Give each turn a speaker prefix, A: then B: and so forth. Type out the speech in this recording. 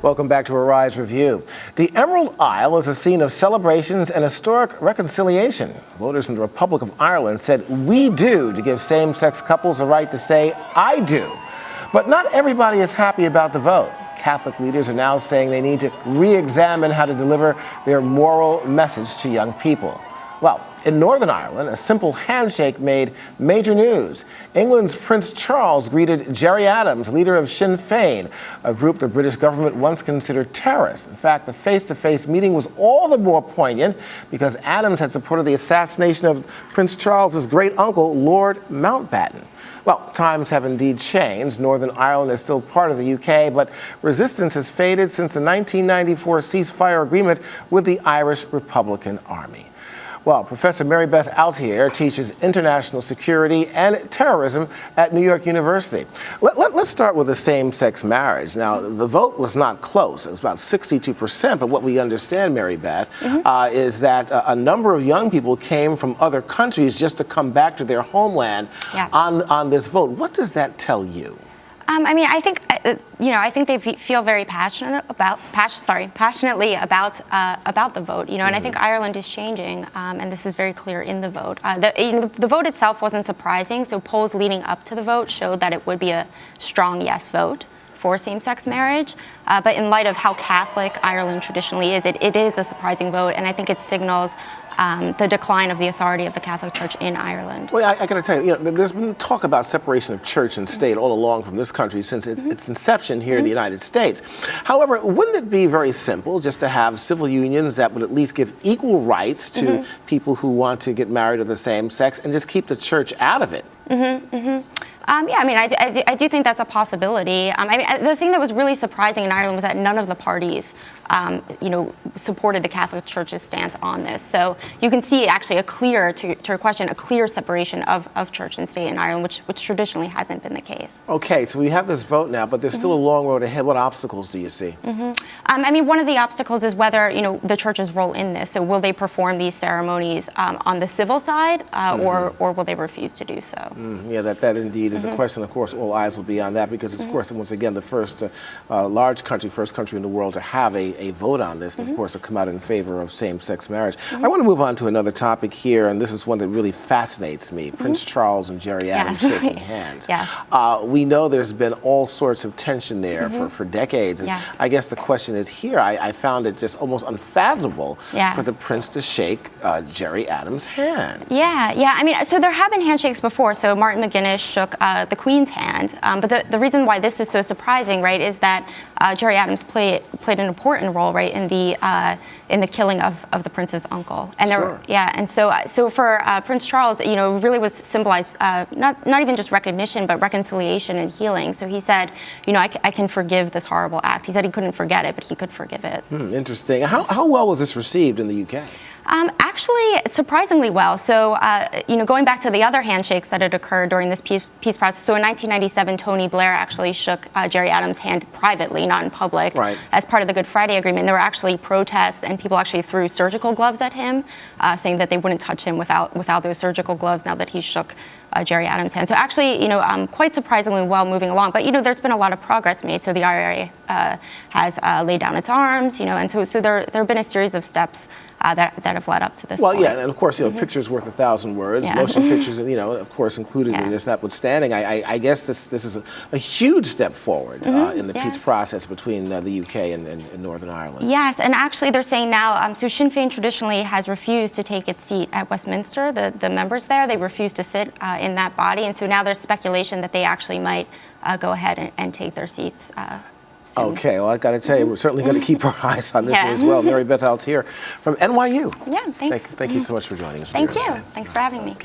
A: Welcome back to Arise Review. The Emerald Isle is a scene of celebrations and historic reconciliation. Voters in the Republic of Ireland said "we do" to give same-sex couples the right to say "I do." But not everybody is happy about the vote. Catholic leaders are now saying they need to re-examine how to deliver their moral message to young people. Well, in Northern Ireland, a simple handshake made major news. England's Prince Charles greeted Gerry Adams, leader of Sinn Féin, a group the British government once considered terrorist. In fact, the face-to-face meeting was all the more poignant because Adams had supported the assassination of Prince Charles's great-uncle, Lord Mountbatten. Well, times have indeed changed. Northern Ireland is still part of the UK, but resistance has faded since the 1994 ceasefire agreement with the Irish Republican Army. Well, Professor Mary Beth Altier teaches international security and terrorism at New York University. Let's start with the same-sex marriage. Now, the vote was not close. It was about 62%, but what we understand, Mary Beth, is that a number of young people came from other countries just to come back to their homeland on this vote. What does that tell you?
B: I mean, I think I think they feel very passionately about the vote. And I think Ireland is changing, and this is very clear in the vote. The vote itself wasn't surprising. So polls leading up to the vote showed that it would be a strong yes vote for same-sex marriage. But in light of how Catholic Ireland traditionally is, it is a surprising vote, and I think it signals the decline of the authority of the Catholic Church in Ireland.
A: Well, I got to tell you, there's been talk about separation of church and state all along from this country since its inception here in the United States. However, wouldn't it be very simple just to have civil unions that would at least give equal rights to people who want to get married of the same sex and just keep the church out of it?
B: Yeah, I mean, I do think that's a possibility. I mean, the thing that was really surprising in Ireland was that none of the parties, supported the Catholic Church's stance on this. So you can see actually to your question, a clear separation of church and state in Ireland, which traditionally hasn't been the case.
A: Okay, so we have this vote now, but there's still a long road ahead. What obstacles do you see?
B: I mean, one of the obstacles is whether, the church's role in this. So will they perform these ceremonies on the civil side, or will they refuse to do so?
A: Yeah, that indeed is a question. Of course, all eyes will be on that because it's, of course, once again, the first first country in the world to have a vote on this, of course, to come out in favor of same-sex marriage. I want to move on to another topic here, and this is one that really fascinates me. Prince Charles and Gerry Adams shaking hands. We know there's been all sorts of tension there for decades, and I guess the question is here, I found it just almost unfathomable for the prince to shake Gerry Adams' hand.
B: Yeah. I mean, so there have been handshakes before. So Martin McGuinness shook the Queen's hand, but the reason why this is so surprising, right, is that Gerry Adams played an important role, right, in the killing of the prince's uncle. And and so for Prince Charles, it really was symbolized not even just recognition, but reconciliation and healing. So he said, I can forgive this horrible act. He said he couldn't forget it, but he could forgive it.
A: Interesting. How well was this received in the UK?
B: Actually, surprisingly well. So, going back to the other handshakes that had occurred during this peace process. So in 1997, Tony Blair actually shook Gerry Adams' hand privately, not in public, as part of the Good Friday Agreement. There were actually protests, and people actually threw surgical gloves at him, saying that they wouldn't touch him without those surgical gloves now that he shook Gerry Adams' hand. So actually, quite surprisingly well moving along. But, there's been a lot of progress made. So the IRA has laid down its arms, and so there have been a series of steps that have led up to this point.
A: Yeah, and of course, pictures worth 1,000 words. Motion pictures, of course, included in this notwithstanding. I guess this is a huge step forward in the peace process between the UK and Northern Ireland.
B: Yes, and actually they're saying now, so Sinn Féin traditionally has refused to take its seat at Westminster. The members there, they refuse to sit in that body, and so now there's speculation that they actually might go ahead and take their seats soon.
A: Okay, well, I got to tell you, we're certainly going to keep our eyes on this one as well. Mary Beth Altier from NYU.
B: Yeah, thanks.
A: Thank you so much for joining us.
B: Thank you. Thanks for having me.